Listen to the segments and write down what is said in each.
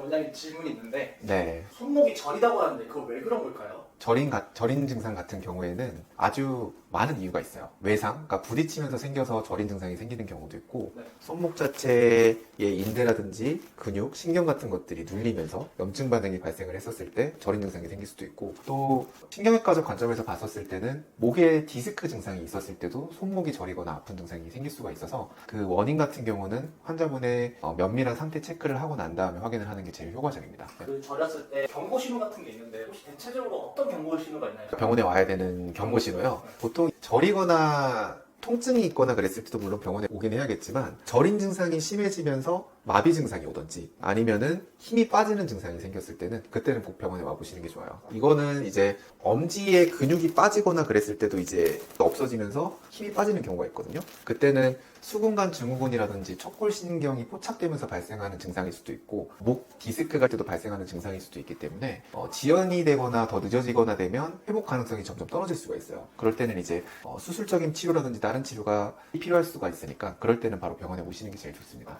원장님 질문이 있는데 네. 손목이 저리다고 하는데 그거 왜 그런 걸까요? 저린 증상 같은 경우에는 아주 많은 이유가 있어요. 외상, 그러니까 부딪히면서 생겨서 저린 증상이 생기는 경우도 있고, 네. 손목 자체의 인대라든지 근육, 신경 같은 것들이 눌리면서 염증 반응이 발생을 했었을 때 저린 증상이 생길 수도 있고, 또 신경외과적 관점에서 봤었을 때는 목에 디스크 증상이 있었을 때도 손목이 저리거나 아픈 증상이 생길 수가 있어서 그 원인 같은 경우는 환자분의 면밀한 상태 체크를 하고 난 다음에 확인을 하는 게 제일 효과적입니다. 그 저렸을 때 경고 신호 같은 게 있는데 혹시 대체적으로 어떤 경고 신호가 있나요? 병원에 와야 되는 경고 신호요. 보통 저리거나 통증이 있거나 그랬을 때도 물론 병원에 오긴 해야겠지만 저린 증상이 심해지면서 마비 증상이 오든지 아니면은 힘이 빠지는 증상이 생겼을 때는 그때는 꼭 병원에 와보시는 게 좋아요. 이거는 이제 엄지의 근육이 빠지거나 그랬을 때도 이제 없어지면서 힘이 빠지는 경우가 있거든요. 그때는 수근관 증후군이라든지 척골신경이 포착되면서 발생하는 증상일 수도 있고 목 디스크 갈 때도 발생하는 증상일 수도 있기 때문에 지연이 되거나 더 늦어지거나 되면 회복 가능성이 점점 떨어질 수가 있어요. 그럴 때는 이제 수술적인 치료라든지 다른 치료가 필요할 수가 있으니까 그럴 때는 바로 병원에 오시는 게 제일 좋습니다.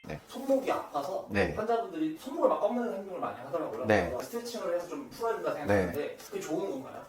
네. 손목이 아파서 네. 환자분들이 손목을 막 꺾는 행동을 많이 하더라고요. 네. 스트레칭을 해서 좀 풀어야 된다 생각하는데 그게 좋은 건가요?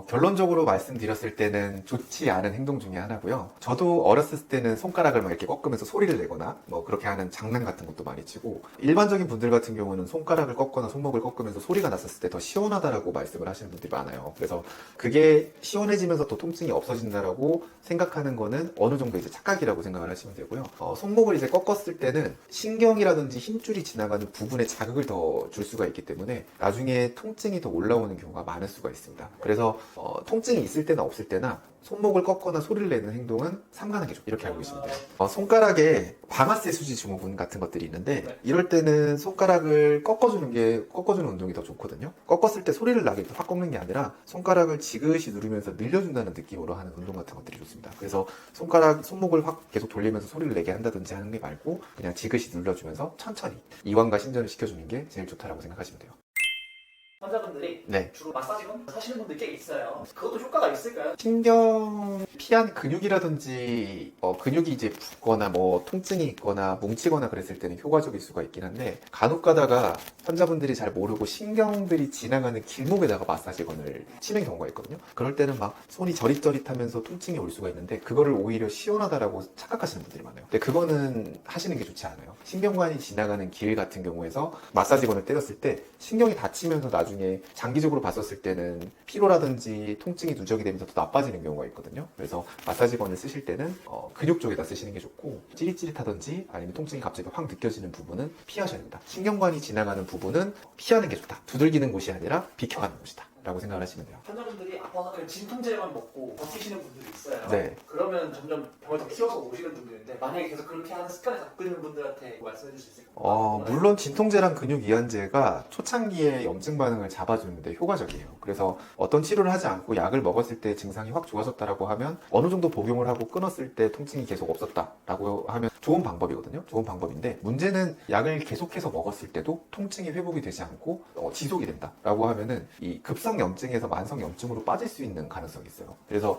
결론적으로 말씀드렸을 때는 좋지 않은 행동 중에 하나고요. 저도 어렸을 때는 손가락을 막 이렇게 꺾으면서 소리를 내거나 뭐 그렇게 하는 장난 같은 것도 많이 치고 일반적인 분들 같은 경우는 손가락을 꺾거나 손목을 꺾으면서 소리가 났었을 때 더 시원하다라고 말씀을 하시는 분들이 많아요. 그래서 그게 시원해지면서 또 통증이 없어진다라고 생각하는 거는 어느 정도 이제 착각이라고 생각을 하시면 되고요. 손목을 이제 꺾었을 때는 신경이라든지 힘줄이 지나가는 부분에 자극을 더 줄 수가 있기 때문에 나중에 통증이 더 올라오는 경우가 많을 수가 있습니다. 그래서 통증이 있을 때나 없을 때나 손목을 꺾거나 소리를 내는 행동은 삼가하는 게 좋다 이렇게 알고 계시면 돼요. 손가락에 방아쇠 수지 증후군 같은 것들이 있는데 이럴 때는 손가락을 꺾어주는 운동이 더 좋거든요. 꺾었을 때 소리를 나게 확 꺾는 게 아니라 손가락을 지그시 누르면서 늘려준다는 느낌으로 하는 운동 같은 것들이 좋습니다. 그래서 손목을 확 계속 돌리면서 소리를 내게 한다든지 하는 게 말고 그냥 지그시 눌러주면서 천천히 이완과 신전을 시켜주는 게 제일 좋다라고 생각하시면 돼요. 환자분들이 네. 주로 마사지건 하시는 분들 꽤 있어요. 그것도 효과가 있을까요? 신경 피한 근육이라든지 근육이 이제 붓거나 뭐 통증이 있거나 뭉치거나 그랬을 때는 효과적일 수가 있긴 한데 간혹 가다가 환자분들이 잘 모르고 신경들이 지나가는 길목에다가 마사지건을 치는 경우가 있거든요. 그럴 때는 막 손이 저릿저릿하면서 통증이 올 수가 있는데 그거를 오히려 시원하다라고 착각하시는 분들이 많아요. 근데 그거는 하시는 게 좋지 않아요. 신경관이 지나가는 길 같은 경우에서 마사지건을 때렸을 때 신경이 다치면서 나중에 장기적으로 봤었을 때는 피로라든지 통증이 누적이 되면서 더 나빠지는 경우가 있거든요. 그래서 마사지건을 쓰실 때는 근육 쪽에다 쓰시는 게 좋고 찌릿찌릿하든지 아니면 통증이 갑자기 확 느껴지는 부분은 피하셔야 됩니다. 신경관이 지나가는 부분은 피하는 게 좋다. 두들기는 곳이 아니라 비켜가는 곳이다 라고 생각을 하시면 돼요. 환자분들이 아파서 그냥 진통제만 먹고 버티시는 분들이 있어요. 네. 그러면 점점 병을 더 키워서 오시는 분들인데 만약에 계속 그렇게 하는 습관을 갖고 있는 분들한테 말씀해 주실 수 있을까요? 물론 진통제랑 근육 이완제가 초창기에 염증 반응을 잡아주는데 효과적이에요. 그래서 어떤 치료를 하지 않고 약을 먹었을 때 증상이 확 좋아졌다라고 하면 어느 정도 복용을 하고 끊었을 때 통증이 계속 없었다라고 하면 좋은 방법이거든요. 좋은 방법인데 문제는 약을 계속해서 먹었을 때도 통증이 회복이 되지 않고 지속이 된다라고 하면은 이 급성 염증에서 만성 염증으로 빠질 수 있는 가능성이 있어요. 그래서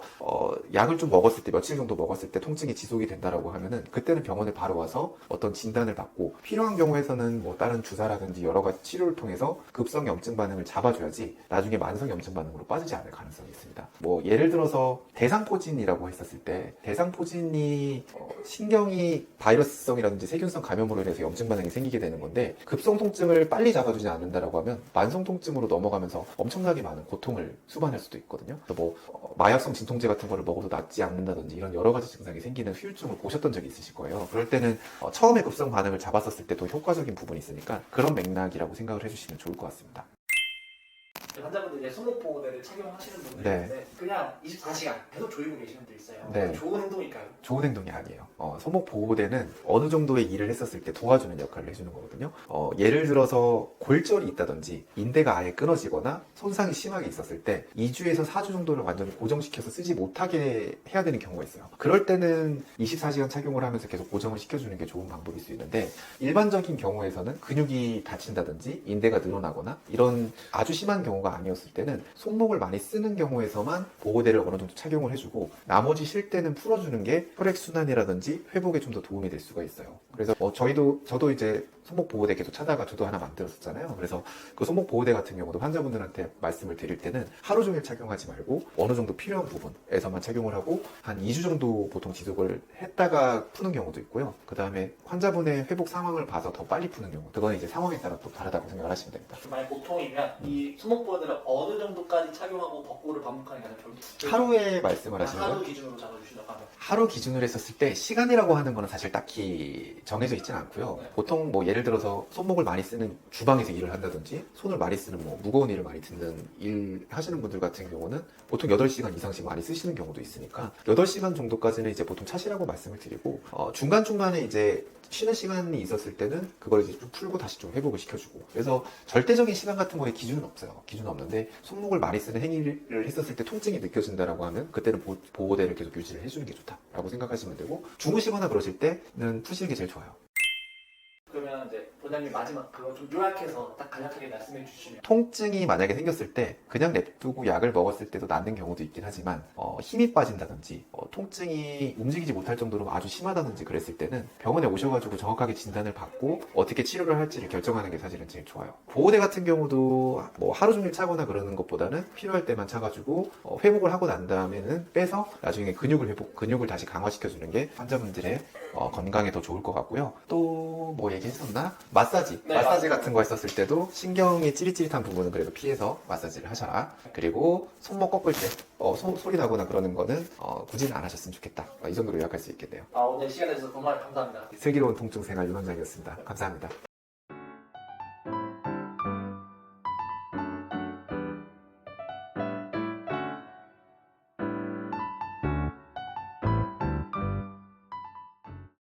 약을 좀 먹었을 때 며칠 정도 먹었을 때 통증이 지속이 된다라고 하면은 그때는 병원에 바로 와서 어떤 진단을 받고 필요한 경우에서는 뭐 다른 주사라든지 여러 가지 치료를 통해서 급성 염증 반응을 잡아줘야지 나중에 만성 염증 반응으로 빠지지 않을 가능성이 있습니다. 뭐 예를 들어서 대상포진이라고 했었을 때 대상포진이 신경이 바이러스성이라든지 세균성 감염으로 인해서 염증 반응이 생기게 되는 건데 급성 통증을 빨리 잡아주지 않는다라고 하면 만성 통증으로 넘어가면서 엄청나게 많은 고통을 수반할 수도 있거든요. 뭐 마약성 진통제 같은 거를 먹어도 낫지 않는다든지 이런 여러 가지 증상이 생기는 후유증을 보셨던 적이 있으실 거예요. 그럴 때는 처음에 급성 반응을 잡았었을 때 더 효과적인 부분이 있으니까 그런 맥락이라고 생각을 해주시면 좋을 것 같습니다. 환자분들이 손목 보호대를 착용하시는 분들이 네. 있는데 그냥 24시간 계속 조이고 계시는 분들 있어요. 네. 좋은 행동일까요? 좋은 행동이 아니에요. 손목 보호대는 어느 정도의 일을 했었을 때 도와주는 역할을 해주는 거거든요. 예를 들어서 골절이 있다든지 인대가 아예 끊어지거나 손상이 심하게 있었을 때 2주에서 4주 정도를 완전히 고정시켜서 쓰지 못하게 해야 되는 경우가 있어요. 그럴 때는 24시간 착용을 하면서 계속 고정을 시켜주는 게 좋은 방법일 수 있는데 일반적인 경우에서는 근육이 다친다든지 인대가 늘어나거나 이런 아주 심한 경우가 경우가 아니었을 때는 손목을 많이 쓰는 경우에서만 보호대를 어느 정도 착용을 해주고 나머지 쉴 때는 풀어주는 게 혈액순환이라든지 회복에 좀 더 도움이 될 수가 있어요. 그래서 저도 이제 손목 보호대 계속 찾아가 저도 하나 만들었었잖아요. 그래서 그 손목 보호대 같은 경우도 환자분들한테 말씀을 드릴 때는 하루 종일 착용하지 말고 어느 정도 필요한 부분에서만 착용을 하고 한 2주 정도 보통 지속을 했다가 푸는 경우도 있고요. 그 다음에 환자분의 회복 상황을 봐서 더 빨리 푸는 경우, 그거는 이제 상황에 따라 또 다르다고 생각을 하시면 됩니다. 만약 보통이면 이 손목보호대를 어느 정도까지 착용하고 벗고를 반복하는 게 가장 좋을까요? 하루에 말씀을 하시는 거예요? 하루 기준으로 잡아주신다고 하면 하루 기준으로 했었을 때 시간이라고 하는 거는 사실 딱히 정해져 있지는 않고요. 네. 보통 뭐 예를 들어서 손목을 많이 쓰는 주방에서 일을 한다든지 손을 많이 쓰는 뭐 무거운 일을 많이 듣는 일 하시는 분들 같은 경우는 보통 8시간 이상씩 많이 쓰시는 경우도 있으니까 8시간 정도까지는 이제 보통 차시라고 말씀을 드리고 중간중간에 이제 쉬는 시간이 있었을 때는 그걸 이제 좀 풀고 다시 좀 회복을 시켜주고, 그래서 절대적인 시간 같은 거에 기준은 없어요. 기준은 없는데 손목을 많이 쓰는 행위를 했었을 때 통증이 느껴진다라고 하면 그때는 보호대를 계속 유지를 해주는 게 좋다라고 생각하시면 되고, 주무시거나 그러실 때는 푸시는 게 제일 좋아요. 그러면 이제 원장님 마지막 그거 좀 요약해서 딱 간략하게 말씀해 주시면 통증이 만약에 생겼을 때 그냥 냅두고 약을 먹었을 때도 낫는 경우도 있긴 하지만 힘이 빠진다든지 통증이 움직이지 못할 정도로 아주 심하다든지 그랬을 때는 병원에 오셔가지고 정확하게 진단을 받고 어떻게 치료를 할지를 결정하는 게 사실은 제일 좋아요. 보호대 같은 경우도 뭐 하루 종일 차거나 그러는 것보다는 필요할 때만 차가지고 회복을 하고 난 다음에는 빼서 나중에 근육을 다시 강화시켜주는 게 환자분들의 건강에 더 좋을 것 같고요. 또 뭐 얘기했었나? 마사지 네, 마사지 맞아요. 같은 거 했었을 때도 신경이 찌릿찌릿한 부분은 그래도 피해서 마사지를 하셔라. 그리고 손목 꺾을 때 소리 나거나 그러는 거는 굳이는 안 하셨으면 좋겠다. 이 정도로 요약할 수 있겠네요. 오늘 시간 내주셔서 정말 감사합니다. 슬기로운 통증 생활 윤원장이었습니다. 감사합니다.